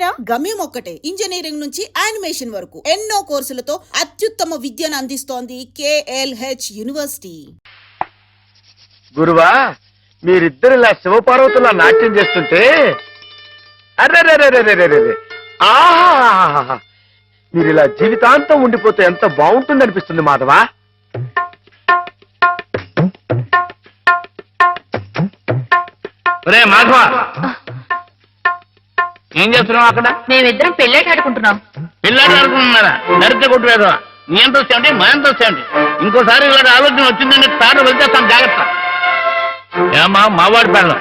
పేరా? గమ్యం ఒక్కటే, ఇంజనీరింగ్ నుంచి యానిమేషన్ వరకు ఎన్నో కోర్సులతో అత్యుత్తమ విద్యను అందిస్తోంది KLH యూనివర్సిటీ. గురువా, మీరిద్దరు ఇలా శివపార్వతులా నాట్యం చేస్తుంటే అర్రే ఆహా, మీరు ఇలా జీవితాంతం ఉండిపోతే ఎంత బాగుంటుంది అనిపిస్తుంది మాధవా. మాధవ, ఏం చేస్తున్నావు అక్కడ? మేమిద్దరం పెళ్ళాట ఆడుకుంటున్నాం. పిల్లాడు ఆడుకుంటున్నారా? నరితే కొట్టులేదు. నీ ఎంత వచ్చాయండి, మా ఎంత వచ్చాయండి. ఇంకోసారి ఇలాంటి ఆలోచన వచ్చిందంటే తాడు వెళ్తేస్తాను, జాగ్రత్త. ఏమా మావాడి పెళ్ళం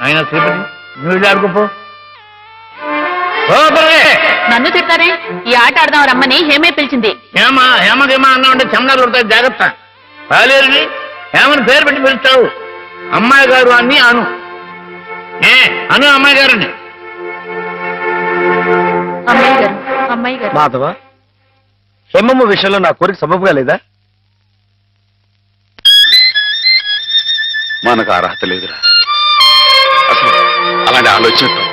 ఆయన శ్రీపతి, నువ్వు ఇలా ఆడుకోపో. నన్ను తిట్టారే? ఈ ఆట ఆడదాం రమ్మని హేమే పిలిచింది. హేమా హేమకేమా అన్నా ఉంటే చెమడాలు కొడతాయి, జాగ్రత్త. పాలేరుని హేమని పేరు పెట్టి పిలుస్తావు. అమ్మాయి గారు అని అను. అను అమ్మాయి గారిని. అమ్మాయి గారు. మాధవ, హేమమ్మ విషయంలో నా కోరిక సబబుగా లేదా? మనకు అర్హత లేదురా. అసలు అలాంటి ఆలోచన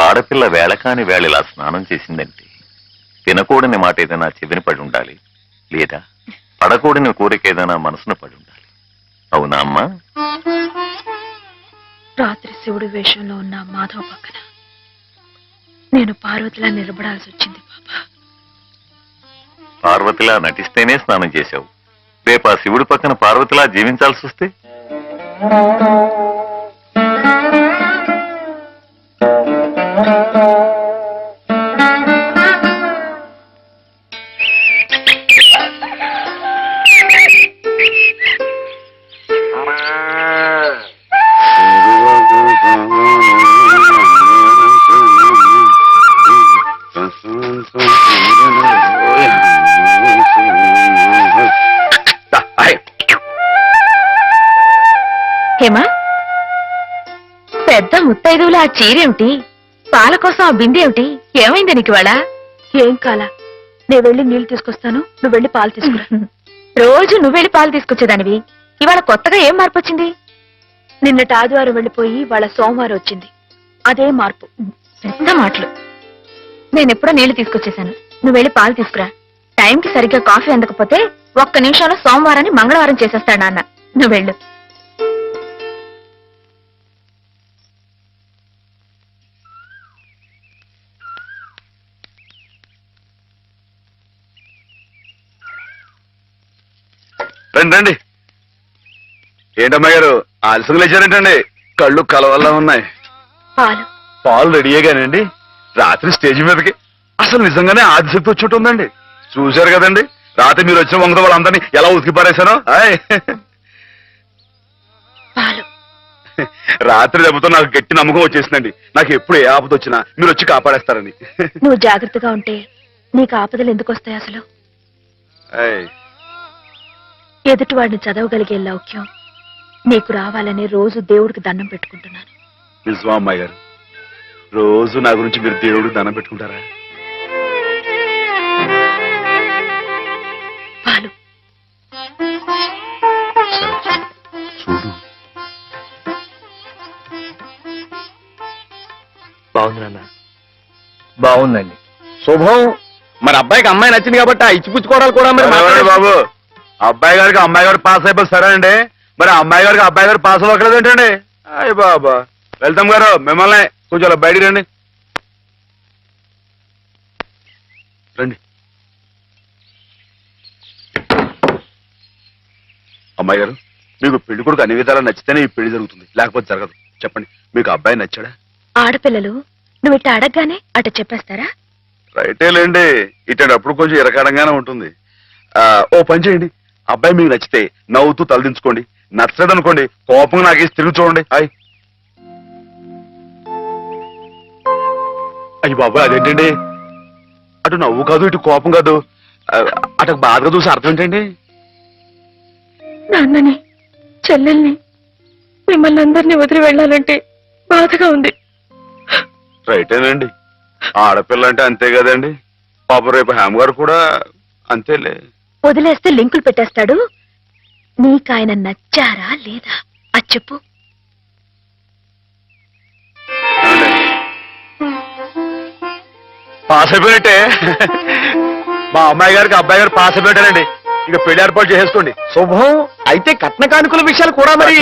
ఆడపిల్ల వేళకాని వేళ ఇలా స్నానం చేసిందంటే తినకూడని మాట ఏదైనా చెవిని పడి ఉండాలి, లేదా పడకూడని కోరిక ఏదైనా మనసును పడి ఉండాలి. అవునా అమ్మా? రాత్రి శివుడి వేషంలో ఉన్న మాధవ పక్కన నేను పార్వతిలా నిలబడాల్సి వచ్చింది బాబా. పార్వతిలా నటిస్తేనే స్నానం చేశావు. రేపు ఆ శివుడి పక్కన పార్వతిలా జీవించాల్సి వస్తే? హేమా, పెద్ద ముత్తైదువులా ఆ చీరేమిటి? పాల కోసం ఆ బిందె ఏమిటి? ఏమైంది నీకు ఇవాళ? ఏం కాలా, నేను వెళ్ళి నీళ్లు తీసుకొస్తాను, నువ్వు వెళ్ళి పాలు తీసుకురా. రోజు నువ్వు వెళ్ళి పాలు తీసుకొచ్చేదానివి, ఇవాళ కొత్తగా ఏం మార్పు వచ్చింది? నిన్నటి ఆదివారం వెళ్ళిపోయి వాళ్ళ సోమవారం వచ్చింది, అదే మార్పు. పెద్ద మాటలు. నేనెప్పుడో నీళ్లు తీసుకొచ్చేశాను, నువ్వు వెళ్ళి పాలు తీసుకురా. టైంకి సరిగ్గా కాఫీ అందకపోతే ఒక్క నిమిషంలో సోమవారాన్ని మంగళవారం చేసేస్తాడు నాన్న. నువ్వు వెళ్ళు. రండి రండి. ఏంటమ్మా గారు ఆలస్యం లేచారేంటండి? కళ్ళు కలవల్లా ఉన్నాయి. పాలు రెడీయేగానండి. రాత్రి స్టేజ్ మీదకి అసలు నిజంగానే ఆదిశక్తి వచ్చి ఉంటుందండి. చూశారు కదండి రాత్రి మీరు వచ్చిన వంగతో వాళ్ళందరినీ ఎలా ఉతికి పారేశానో. రాత్రి దెబ్బతో నాకు గట్టి నమ్మకం వచ్చేసిందండి. నాకు ఎప్పుడు ఏ ఆపద వచ్చినా మీరు వచ్చి కాపాడేస్తారని. నువ్వు జాగ్రత్తగా ఉంటే నీకు ఆపదలు ఎందుకు వస్తాయి అసలు? ఏయ్, ఎదుటివాడిని చదవగలిగే లౌక్యం నీకు రావాలని రోజు దేవుడికి దండం పెట్టుకుంటున్నాను. నిజమా అమ్మాయి గారు? రోజు నా గురించి మీరు దేవుడికి దండం పెట్టుకుంటారా? పాలు చూడు, బాగుంది నాన్న. బాగుందండి. శుభం. మరి అబ్బాయికి అమ్మాయి నచ్చింది కాబట్టి ఆ ఇచ్చిపుచ్చుకోవడాలు కూడా మరి ఎవరండి మాట్లాడండి. బాబు, అబ్బాయి గారికి అమ్మాయి గారు పాస్ అయిపోయి సరే అండి, మరి అమ్మాయి గారికి అబ్బాయి గారు పాస్ అవ్వట్లేదు ఏంటండి? అయ్య బాబా. వెళ్తాం గారు, మిమ్మల్ని కొంచెం అలా బయటికి రండి. రండి. అమ్మాయి గారు, మీకు పెళ్లి కొడుకు అన్ని విధాలా నచ్చితేనే ఈ పెళ్లి జరుగుతుంది, లేకపోతే జరగదు. చెప్పండి, మీకు అబ్బాయి నచ్చాడా? ఆడపిల్లలు నువ్వు ఇట్ట అడగగానే అట చెప్పేస్తారా? రైటే లేండి, ఇటప్పుడు కొంచెం ఇరకాడంగానే ఉంటుంది. ఓ పని చేయండి, అబ్బాయి మీకు నచ్చితే నవ్వుతూ తలదించుకోండి, నచ్చలేదనుకోండి కోపంగా నాకేసి తిరిగి చూడండి. అయ్యి బాబు, అదేంటండి? అటు నవ్వు కాదు, ఇటు కోపం కాదు, అటు బాధగా చూసి అర్థం ఏంటండి? నాన్నని, చెల్లెల్ని, మిమ్మల్ని అందరినీ వదిలి వెళ్ళాలంటే బాధగా ఉంది. రైటేనండి, ఆడపిల్ల అంటే అంతే కదండి. పాప రేపు హేమ గారు కూడా అంతేలే. వదిలేస్తే లింకులు పెట్టేస్తాడు. నీకాయన నచ్చారా లేదా అది చెప్పు. పాస్ అయిపోయినట్టే. మా అమ్మాయి గారికి అబ్బాయి గారు పాస్ అయిపోయారండి. ఇక పెళ్లి ఏర్పాటు చేసేసుకోండి. శుభం. అయితే కట్న కానుకల విషయాలు కూడా మరి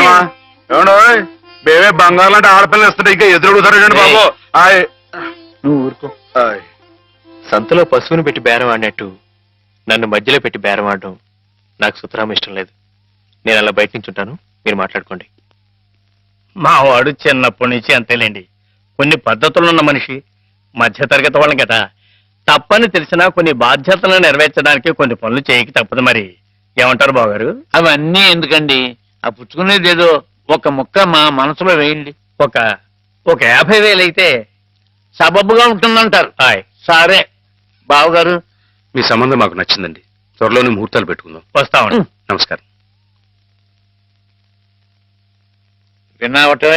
ఏమండో, మేమే బంగారం లాంటి ఆడపిల్లలు ఇస్తుంటే ఇంకా ఎదురుగుతారండి బాబు. నువ్వు ఊరుకో. సంతలో పశువుని పెట్టి బేరం ఆడినట్టు నన్ను మధ్యలో పెట్టి బేరం ఆడడం నాకు సుతరాం ఇష్టం లేదు. నేను అలా బయట నుంచి ఉంటాను, మీరు మాట్లాడుకోండి. మా వాడు చిన్నప్పటి నుంచి అంతేలేండి. కొన్ని పద్ధతులున్న మనిషి, మధ్యతరగతి వాళ్ళం కదా. తప్పని తెలిసినా కొన్ని బాధ్యతలను నెరవేర్చడానికి కొన్ని పనులు చేయక తప్పదు. మరి ఏమంటారు బావగారు? అవన్నీ ఎందుకండి, ఆ పుచ్చుకునేది ఏదో ఒక ముక్క మా మనసులో వేయండి. ఒక 50,000 అయితే సబబుగా ఉంటుందంటారు. సరే బావగారు, మీ సంబంధం మాకు నచ్చిందండి. త్వరలోనే ముహూర్తాలు పెట్టుకుందాం. వస్తామండి. నమస్కారం. విన్నావటే,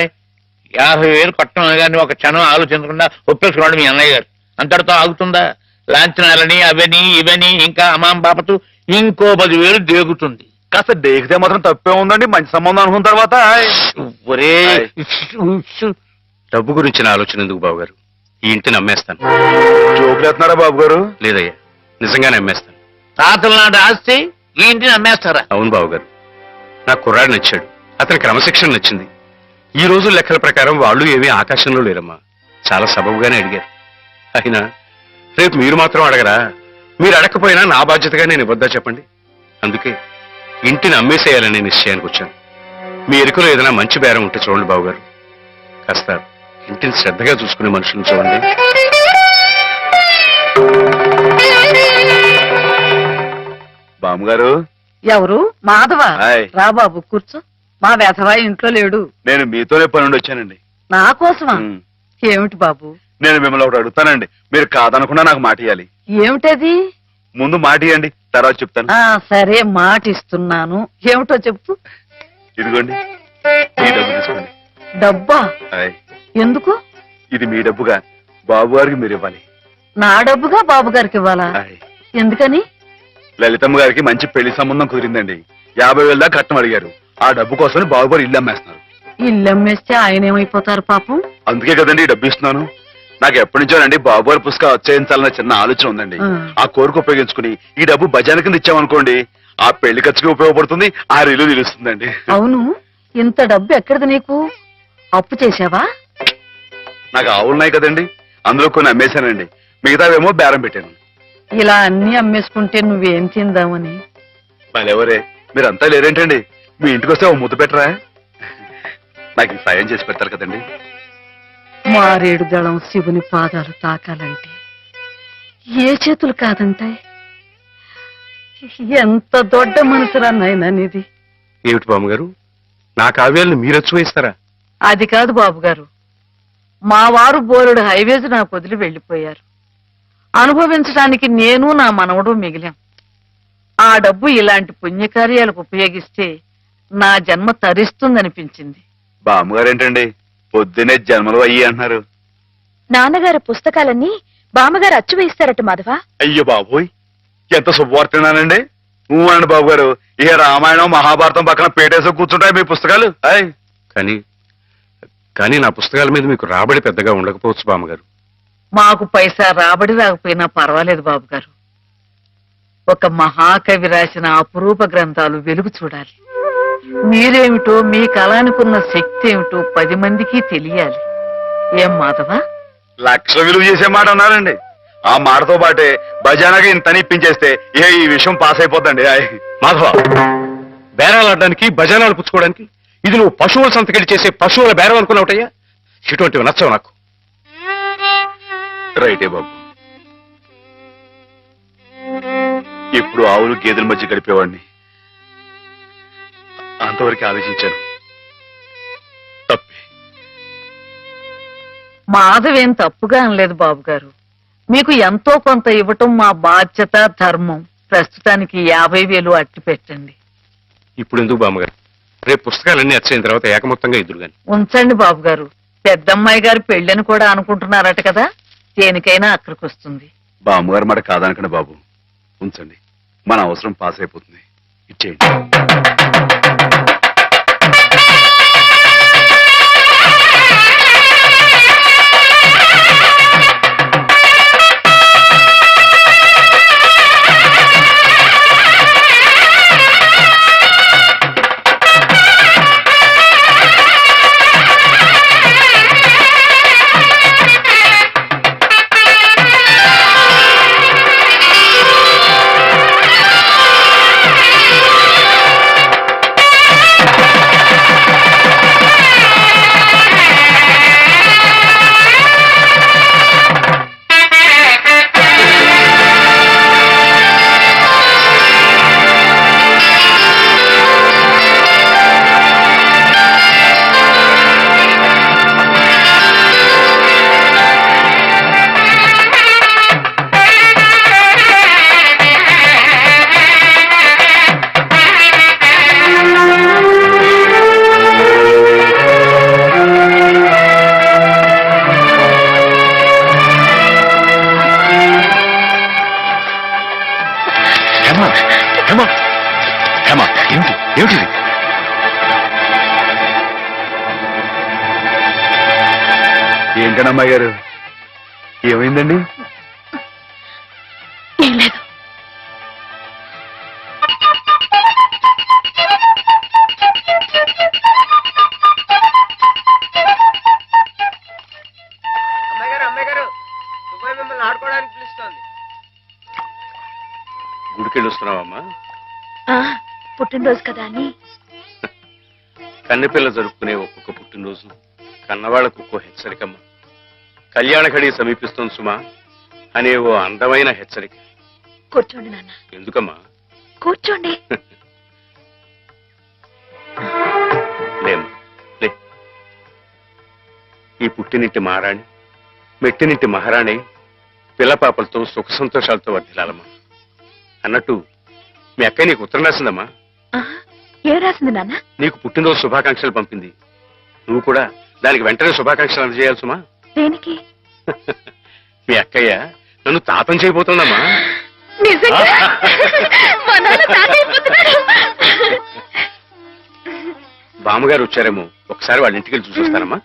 50,000 కట్టడం కానీ ఒక క్షణం ఆలోచించకుండా ఒప్పేసుకున్నాడు మీ అన్నయ్య గారు. అంతటితో ఆగుతుందా? లాంఛనాలని అవని ఇవని ఇంకా అమాం బాపతు ఇంకో 10,000 దేగుతుంది. కాస్త డేకితే మాత్రం తప్పే ఉందండి. మంచి సంబంధం అనుకున్న తర్వాత ఒరే డబ్బు గురించి నా ఆలోచన ఎందుకు బాబు గారు? ఈ ఇంటిని అమ్మేస్తాను. జోకులేస్తున్నారా బాబు గారు? లేదయ్యా, నిజంగానే అమ్మేస్తాను. తాతల నాటి ఆస్తి ఈ ఇంటిని అమ్మేస్తారా? అవును బాబు గారు, నాకు కుర్రాడు నచ్చాడు, అతని క్రమశిక్షణ నచ్చింది. ఈ రోజు లెక్కల ప్రకారం వాళ్ళు ఏమీ ఆకాశంలో లేరమ్మా, చాలా సబబుగానే అడిగారు. అయినా రేపు మీరు మాత్రం అడగరా? మీరు అడగకపోయినా నా బాధ్యతగా నేను ఇవ్వద్దా చెప్పండి? అందుకే ఇంటిని అమ్మేసేయాలనే నిశ్చయానికి వచ్చాను. మీ ఎరుకలో ఏదైనా మంచి బేరం ఉంటే చూడండి బాబు గారు. కాస్త ఇంటిని శ్రద్ధగా చూసుకునే మనుషులను చూడండి. బామ్మగారు. ఎవరు? మాధవ. హాయ్. రా బాబు కూర్చో. మా వెధవా ఇంట్లో లేడు. నేను మీతోనే పని నుండి వచ్చానండి. నా కోసమా? ఉమ్. ఏమిటి బాబు? నేను మిమ్మల్ని ఒకటి అడుగుతానండి, మీరు కాదనకుండా నాకు మాట ఇవ్వాలి. ఏమిటది? ముందు మాట ఇవ్వండి, తర్వాత చెప్తాను. సరే, మాట ఇస్తున్నాను. ఏమిటో చెప్పు. ఇదిగోండి, ఈ డబ్బు తీసుకోండి. డబ్బా? హాయ్. ఎందుకు? ఇది మీ డబ్బుగా బాబు గారికి మీరు ఇవ్వాలి. నా డబ్బుగా బాబు గారికి ఇవ్వాలా? హాయ్. ఎందుకని? లలితమ్మ గారికి మంచి పెళ్లి సంబంధం కుదిరిందండి. 50,000 దాకా కట్నం అడిగారు. ఆ డబ్బు కోసం బాబు గారు ఇల్లు అమ్మేస్తున్నారు. ఇల్లు అమ్మేస్తే ఆయన ఏమైపోతారు పాపం? అందుకే కదండి ఈ డబ్బు ఇస్తున్నాను. నాకు ఎప్పటి నుంచోనండి బాబు గారి పుస్తకం వచ్చేయించాలన్న చిన్న ఆలోచన ఉందండి. ఆ కోరిక ఉపయోగించుకుని ఈ డబ్బు బజార్ కింద ఇచ్చామనుకోండి, ఆ పెళ్లి ఖర్చుకి ఉపయోగపడుతుంది, ఆ ఇల్లు నిలుస్తుందండి. అవును, ఇంత డబ్బు ఎక్కడిది నీకు? అప్పు చేశావా? నాకు ఆవులున్నాయి కదండి, అందులో కొన్ని అమ్మేశానండి, మిగతావేమో బేరం పెట్టాను. ఇలా అన్ని అమ్మేసుకుంటే నువ్వేం తిందామని? మళ్ళెవరే, మీరంతా లేరేంటండి? మీ ఇంటికి వస్తే ఓ ముద్దు పెట్టరా? నాకు ఈ సాయం చేసి పెడతారు కదండి. మారేడు దళం శివుని పాదాలు తాకాలంటే ఏ చేతులు కాదంటాయి? ఎంత దొడ్డ మనసురా నాయనా నీది. ఏమిటి బామ్మగారు, నా కావ్యాలను మీరు వచ్చి అది కాదు బాబు గారు, మా వారు బోరుడు హైవేస్ నాకు వదిలి వెళ్ళిపోయారు. అనుభవించడానికి నేను నా మనవడు మిగిలాం. ఆ డబ్బు ఇలాంటి పుణ్యకార్యాలకు ఉపయోగిస్తే నా జన్మ తరిస్తుందనిపించింది. బామ్మగారేంటండి పొద్దునే జన్మలు అయ్యి అంటున్నారు? నాన్నగారు పుస్తకాలన్నీ బామ్మగారు అచ్చు వేయిస్తారట మాధవ. అయ్యో బాబోయ్, ఎంత శుభవార్తనానండి. అనండి బాబు గారు, ఇక రామాయణం మహాభారతం పక్కన పేటేసో కూర్చుంటాయి మీ పుస్తకాలు. కానీ నా పుస్తకాల మీద మీకు రాబడి పెద్దగా ఉండకపోవచ్చు బామ్మగారు. మాకు పైసా రాబడి రాకపోయినా పర్వాలేదు బాబు గారు. ఒక మహాకవి రాసిన అపురూప గ్రంథాలు వెలుగు చూడాలి. మీరేమిటో, మీ కళానికున్న శక్తి ఏమిటో 10 మందికి తెలియాలి. ఏం మాధవ? లక్ష విలువ చేసే మాట అన్నారండి. ఆ మాటతో పాటే భజానగా ఇంత ఇప్పించేస్తే ఈ విషయం పాస్ అయిపోద్దండి. మాధవ, బేరాలు ఆడడానికి భజనాలు పుచ్చుకోవడానికి ఇది నువ్వు పశువుల సంతకెళ్ళి చేసే పశువుల బేరం అనుకున్నావుటయ్యా. ఇటువంటివి నచ్చవు నాకు. రైటే బాబు, ఇప్పుడు ఆవులు గేదెల మధ్య గడిపేవాడిని. అంతవరకు ఆలోచించాను. తప్పే. మాధవేం తప్పుగా అనలేదు బాబు గారు. మీకు ఎంతో కొంత ఇవ్వటం మా బాధ్యత, ధర్మం. ప్రస్తుతానికి 50,000 అట్టి పెట్టండి. ఇప్పుడు ఎందుకు బామ్మగారు? రేపు పుస్తకాలన్నీ వచ్చేసిన తర్వాత ఏకమొత్తంగా ఎదురు గాని ఉంచండి బాబు గారు. పెద్దమ్మాయి గారు పెళ్ళని కూడా అనుకుంటున్నారట కదా, దేనికైనా అక్కడికి వస్తుంది. బామ్మగారు మాట కాదనకండి బాబు, ఉంచండి. మన అవసరం పాస్ అయిపోతుంది. ఇచ్చేయండి. ఏమిటి? ఏంటండి అమ్మాయి గారు, ఏమైందండి? ఏం లేదు. ఆడుకోవడానికి పిలుస్తోంది. గుడికెళ్ళి వస్తున్నావమ్మా? పుట్టినరోజు కదా అని. కన్నెపిల్ల జరుపుకునే ఒక్కొక్క పుట్టినరోజు కన్నవాళ్లకు ఒక్కో హెచ్చరికమ్మ. కళ్యాణ ఘడి సమీపిస్తుంది సుమా అనే ఓ అందమైన హెచ్చరిక. కూర్చోండి నాన్న. ఎందుకమ్మా? కూర్చోండి. లేమ్మా, లే. ఈ పుట్టినింటి మహారాణి, మెట్టినింటి మహారాణి పిల్లపాపలతో సుఖ సంతోషాలతో వర్ధిల్లాలమ్మా. అన్నట్టు మీ అక్కయ్య నీకు ఉత్తరం రాసిందమ్మా. ఏం రాసింది నాన్న? నీకు పుట్టినరోజు శుభాకాంక్షలు పంపింది. నువ్వు కూడా దానికి వెంటనే శుభాకాంక్షలు అందజేయాలి సుమా. దేనికి? మీ అక్కయ్య నన్ను తాతం చేయబోతుందమ్మా. బామ్మగారు వచ్చారేమో, ఒకసారి వాళ్ళ ఇంటికి వెళ్ళి చూసొస్తానమ్మా.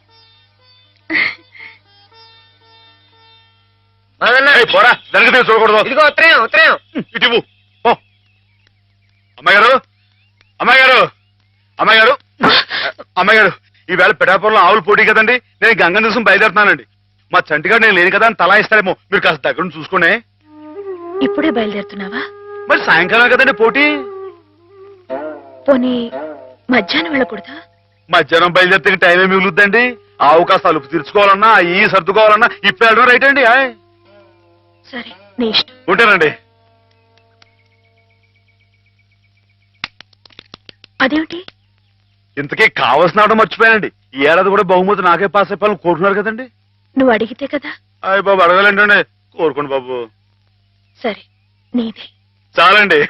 పోరా, దానికి చూడకూడదు. ఇదిగో ఉత్తరం, ఉత్తరం. ఇటు అమ్మాయి గారు, అమ్మాయి గారు, అమ్మాయి గారు, అమ్మాయి గారు, ఈవేళ పిఠాపురంలో ఆవులు పోటీ కదండి. నేను గంగ దివసం బయలుదేరుతున్నానండి. మా చంటిగాడు నేను లేని కదా అని తలా ఇస్తారేమో, మీరు కాస్త దగ్గర నుంచి చూసుకోండి. ఇప్పుడే బయలుదేరుతున్నావా? మరి సాయంకాలం కదండి పోటీ. పోనీ మధ్యాహ్నం వెళ్ళకూడదా? మధ్యాహ్నం బయలుదేరితే టైం ఏమి మిగులుద్దండి. ఆవు కాస్త అలుపు తీర్చుకోవాలన్నా, ఈ సర్దుకోవాలన్నా ఇప్పుడు వెళ్ళడం రైట్ అండి. సరే, నీ ఇష్టం. ఉంటానండి. అదేమిటి? ఇంతకీ కావాల్సిన అవడం మర్చిపోయానండి. ఈ ఏడాది కూడా బహుమతి నాకే పాస్ అయిపోవాలని కోరుతున్నారు కదండి. నువ్వు అడిగితే కదా. అయ్య బాబు, అడగాలంటండి. కోరుకోండి బాబు. సరే నీదే. చాలండి.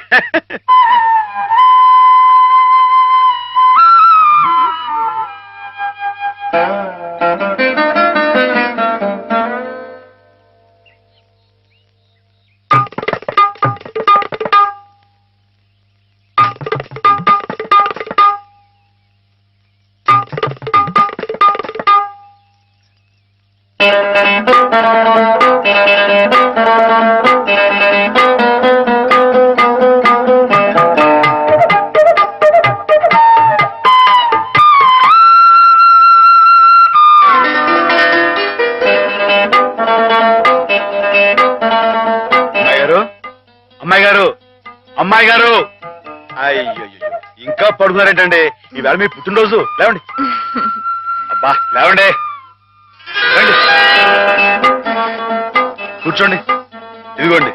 అమ్మాయి గారు, అమ్మాయి గారు, అయ్యో ఇంకా పడుకున్నారేంటండి? ఈవేళ మీ పుట్టినరోజు. లేవండి. అబ్బా లేవండి, రండి కూర్చోండి. ఇదిగోండి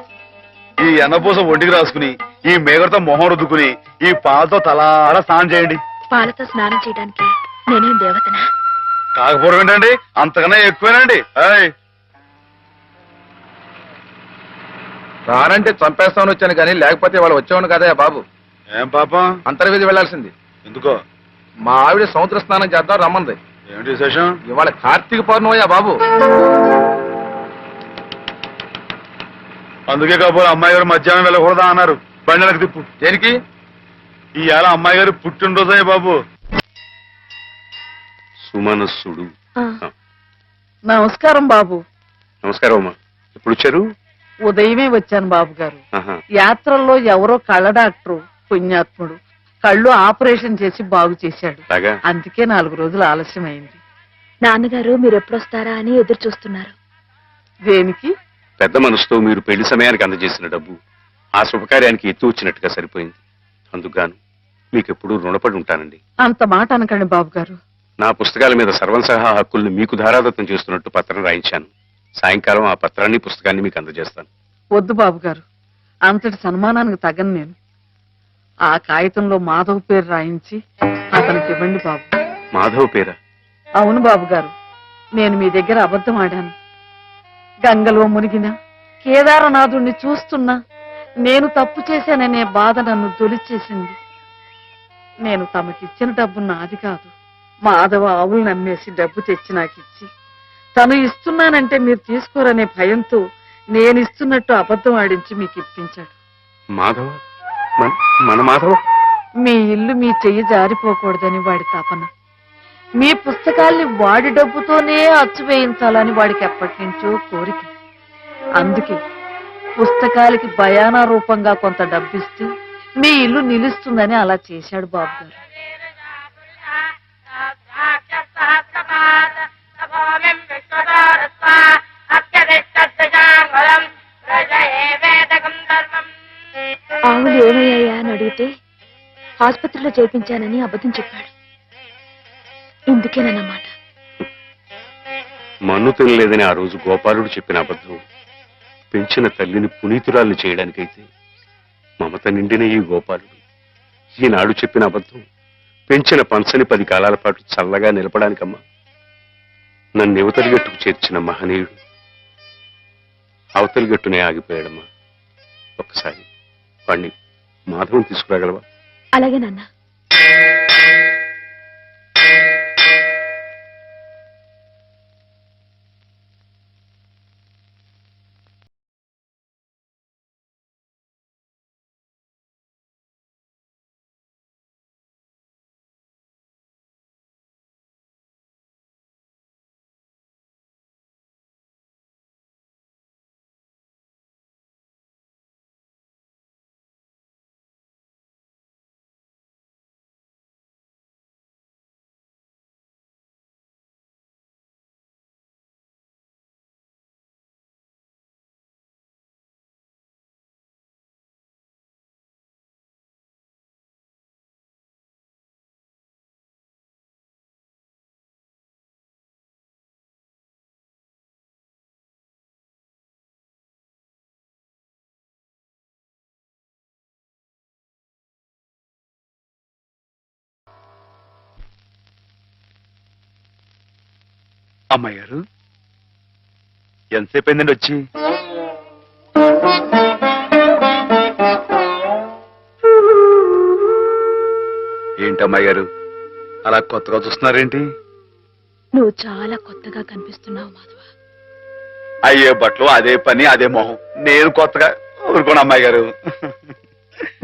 ఈ ఎన్నపూస ఒంటికి రాసుకుని, ఈ మేగడతో మొహం రుద్దుకుని, ఈ పాలతో తలారా స్నానం చేయండి. పాలతో స్నానం చేయడానికి నేనేం దేవతనా? కాకపోవడం ఏంటండి, అంతకన్నా ఎక్కువేనండి. రానంటే చంపేస్తామని వచ్చాను కానీ లేకపోతే వాళ్ళు వచ్చేవాడు కదా బాబు. ఏం పాపం? అంతర్వేది వెళ్లాల్సింది. ఎందుకో? మా ఆవిడ సముద్ర స్నానం చేద్దాం రమ్మంది. ఏమిటి విశేషం? ఇవాళ కార్తీక పౌర్ణమయ్యా బాబు. అందుకే కాబోలు అమ్మాయి గారు మధ్యాహ్నం వెళ్ళకూడదా అన్నారు. బండిలకు తిప్పు. దేనికి? ఈవేళ అమ్మాయి గారు పుట్టినరోజే బాబు. సుమనస్సుడు. నమస్కారం బాబు. నమస్కారం అమ్మా. ఎప్పుడు వచ్చారు? ఉదయమే వచ్చాను బాబు గారు. ఆహా. యాత్రల్లో ఎవరో కళ్ళ డాక్టరు పుణ్యాత్ముడు కళ్ళు ఆపరేషన్ చేసి బాగు చేశాడు. అలాగా? అందుకే 4 రోజులు ఆలస్యమైంది. నాన్నగారు మీరు ఎప్పుడొస్తారా అని ఎదురు చూస్తున్నారు. దేనికి? పెద్ద మనసుతో మీరు పెళ్లి సమయానికి అందజేసిన డబ్బు ఆ శుభకార్యానికి ఎత్తు వచ్చినట్టుగా సరిపోయింది. అందుకుగాను మీకెప్పుడు రుణపడి ఉంటానండి. అంత మాట అనకండి బాబు గారు. నా పుస్తకాల మీద సర్వసహా హక్కుల్ని మీకు ధారాదత్తం చేస్తున్నట్టు పత్రం రాయించాను. సాయంకాలం ఆ పత్రాన్ని పుస్తకాన్ని మీకు అందజేస్తాను. వద్దు బాబు గారు, అంతటి సన్మానానికి తగను నేను. ఆ కాగితంలో మాధవ్ పేరు రాయించి అతనికి ఇవ్వండి బాబు. మాధవ్ పేరా? అవును బాబు గారు, నేను మీ దగ్గర అబద్ధం ఆడాను. గంగలో మునిగిన కేదారనాథుణ్ణి చూస్తున్నా నేను తప్పు చేశాననే బాధ నన్ను తొలిచేసింది. నేను తమకిచ్చిన డబ్బు నాది కాదు. మాధవ ఆవులు నమ్మేసి డబ్బు తెచ్చి నాకిచ్చి తను ఇస్తున్నానంటే మీరు తీసుకోరనే భయంతో నేను ఇస్తున్నట్టు అబద్ధం ఆడించి మీకు ఇప్పించాడు. మాధవ? మన మాధవ? మీ ఇల్లు మీ చెయ్యి జారిపోకూడదని వాడి తపన. మీ పుస్తకాల్ని వాడి డబ్బుతోనే అచ్చు వేయించాలని వాడికి ఎప్పటి నుంచో కోరిక. అందుకే పుస్తకాలకి బయానా రూపంగా కొంత డబ్బిస్తే మీ ఇల్లు నిలుస్తుందని అలా చేశాడు బాబు గారు. ఆవులు ఏమయ్యాయా అని అడిగితే ఆసుపత్రిలో చేయించానని అబద్ధం చెప్పాడు. ఇందుకేనన్నమాట. మన్ను తినలేదని ఆ రోజు గోపాలుడు చెప్పిన అబద్ధం పెంచిన తల్లిని పునీతురాల్ని చేయడానికైతే మమత నిండిన ఈ గోపాలుడు ఈనాడు చెప్పిన అబద్ధం పెంచిన పంచని 10 కాలాల పాటు చల్లగా నిలపడానికమ్మా. నన్ను యువతలి గట్టుకు చేర్చిన మహనీయుడు అవతలి గట్టునే ఆగిపోయాడమ్మా. ఒక్కసారి వాణ్ణి మాధవం తీసుకురాగలవా? అలాగే నాన్న. అమ్మాయి గారు ఎంతసేపు అయిందండి వచ్చి? ఏంటి అమ్మాయి గారు అలా కొత్తగా చూస్తున్నారేంటి? నువ్వు చాలా కొత్తగా కనిపిస్తున్నావు మాధవ. అయ్యే బట్టలు అదే పని అదే మొహం, నేను కొత్తగా ఊరుకోను అమ్మాయి గారు.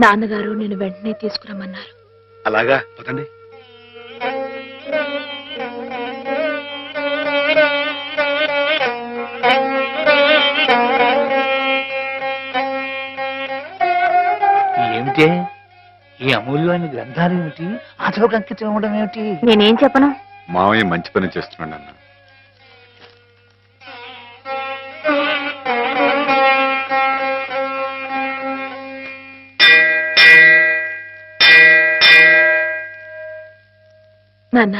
నాన్నగారు నేను వెంటనే తీసుకురమ్మన్నారు. అలాగా పదండి. ఏమిటే ఈ అమూల్యమైన గ్రంథాలు ఏమిటి? ఆటోకి అంకితం ఇవ్వడం ఏమిటి? నేనేం చెప్పను. మావయ్య మంచి పని చేస్తున్నాడు అన్న. నాన్న,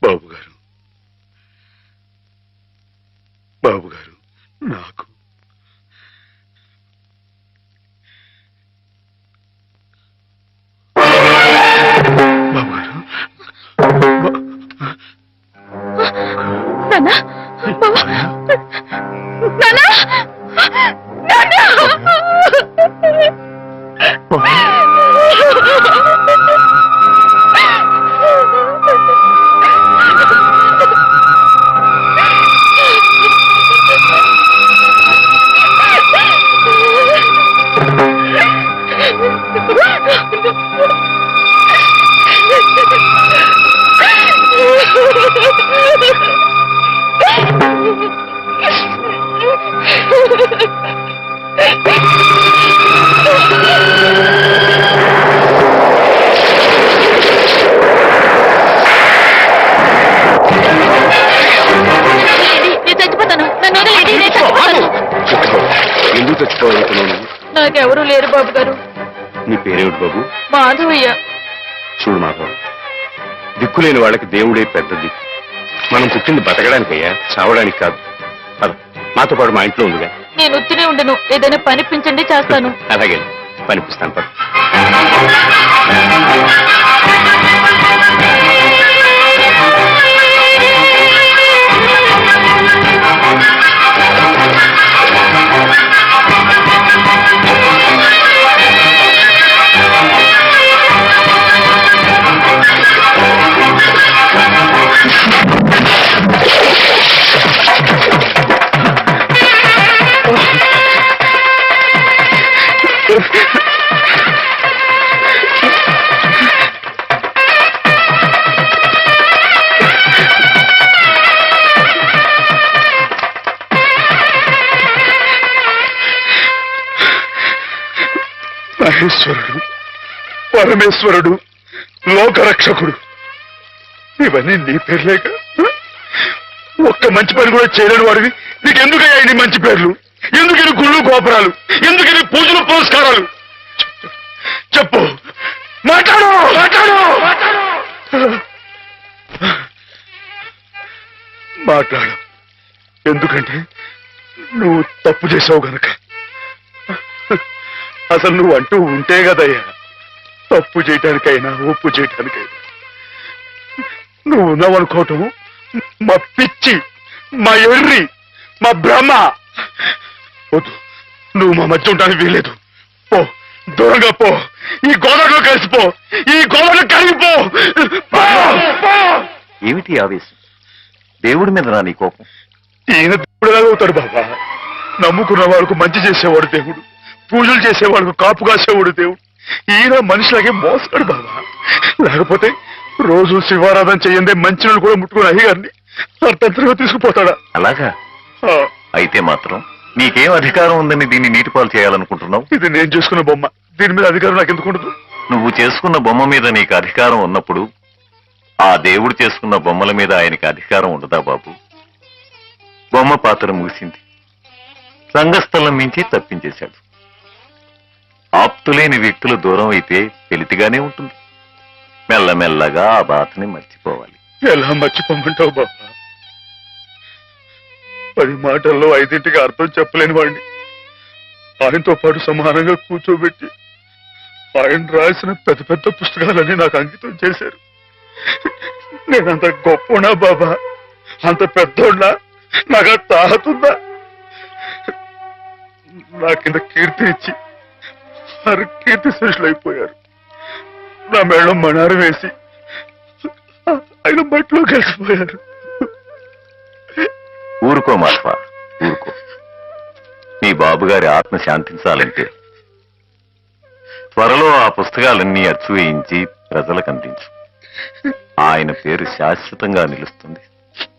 బాబు గారు, బాబు గారు, నాకు బాబు గారు, నాన్న, బావ, నాన్న, ఎందుకు చచ్చిపోవాలనుకున్నాను? నాకెవరూ లేరు బాబు గారు. నీ పేరేమిటి బాబు? మాధవయ్య. చూడు మాధవ్, దిక్కులేని వాళ్ళకి దేవుడే పెద్ద దిక్కు. మనం పుట్టింది బతకడానికయ్యా, చావడానికి కాదు. పద, మాతో పాటు మా ఇంట్లో ఉందిగా. నేను ఉత్తినే ఉండను, ఏదైనా పనిపించండి, చేస్తాను. అలాగే పనిపిస్తాను. పద. మహేశ్వరుడు పరమేశ్వరుడు, లోకరక్షకుడు, ఇవన్నీ నీ పేర్లేక? ఒక్క మంచి పని కూడా చేయలేని వాడివి నీకెందుకయ్యా ఇన్ని మంచి పేర్లు? ఎందుకని గుళ్ళు గోపురాలు? ఎందుకని పూజలు పురస్కారాలు? చెప్పు, మాట్లాడు మాట్లాడు మాట్లాడు. ఎందుకంటే నువ్వు తప్పు చేసావు గనక. అసలు నువ్వు అంటూ ఉంటే కదయ్యా తప్పు చేయటానికైనా ఒప్పు చేయటానికైనా. నువ్వు ఉన్నావనుకోవటం మా పిచ్చి, మా ఎర్రి, మా భ్రమ. వద్దు, నువ్వు మా మధ్య ఉండడానికి వీల్లేదు. పో, దూరంగా పో. ఈ గోదావరిలో కలిసిపో, ఈ గోదావరిలో కలిగిపో. ఏమిటి ఆవేశం? దేవుడి మీద నా నీ కోపం? ఈయన దేవుడు ఎలాగవుతాడు బాబా? నమ్ముకున్న వాళ్ళకు మంచి చేసేవాడు దేవుడు, పూజలు చేసేవాళ్ళకు కాపు కాసేవాడు దేవుడు. ఈయన మనిషిలాగే మోస్తాడు బాబా. లేకపోతే రోజు శివారాధన చేయందే మంచినీళ్ళు కూడా ముట్టుకుని అయ్యగారిని అర్థంతరంగా తీసుకుపోతాడా? అలాగా? ఆ, అయితే మాత్రం నీకేం అధికారం ఉందని దీన్ని నీటిపాలు చేయాలనుకుంటున్నావు? ఇది నేను చేసుకున్న బొమ్మ, దీని మీద అధికారం నాకు ఎందుకు ఉండదు? నువ్వు చేసుకున్న బొమ్మ మీద నీకు అధికారం ఉన్నప్పుడు ఆ దేవుడు చేసుకున్న బొమ్మల మీద ఆయనకి అధికారం ఉండదా బాబు? బొమ్మ పాత్ర ముగిసింది, రంగస్థలం నుంచి తప్పించేశాడు. ఆప్తులేని వ్యక్తులు దూరం అయితే వెలితిగానే ఉంటుంది. మెల్లమెల్లగా ఆ బాధని మర్చిపోవాలి. ఎలా మర్చిపోమంటావు బాబా? 10 మాటల్లో 5ంటికి అర్థం చెప్పలేని వాడిని ఆయనతో పాటు సమానంగా కూర్చోబెట్టి ఆయన రాసిన పెద్ద పెద్ద పుస్తకాలన్నీ నాకు అంకితం చేశారు. నేనంత గొప్పనా బాబా? అంత పెద్దోడ్నా? నాకు ఆ తాహతుందా? నా కింద కీర్తి ఇచ్చి వారు కీర్తి శేషులు అయిపోయారు. నా మేళం మణారు వేసి ఆయన బట్టలో కలిసిపోయారు. ఊరుకో మాస్వా, ఊరుకో. నీ బాబుగారి ఆత్మ శాంతించాలంటే త్వరలో ఆ పుస్తకాలన్నీ అచ్చు వేయించి ప్రజలకు అందించు. ఆయన పేరు శాశ్వతంగా నిలుస్తుంది.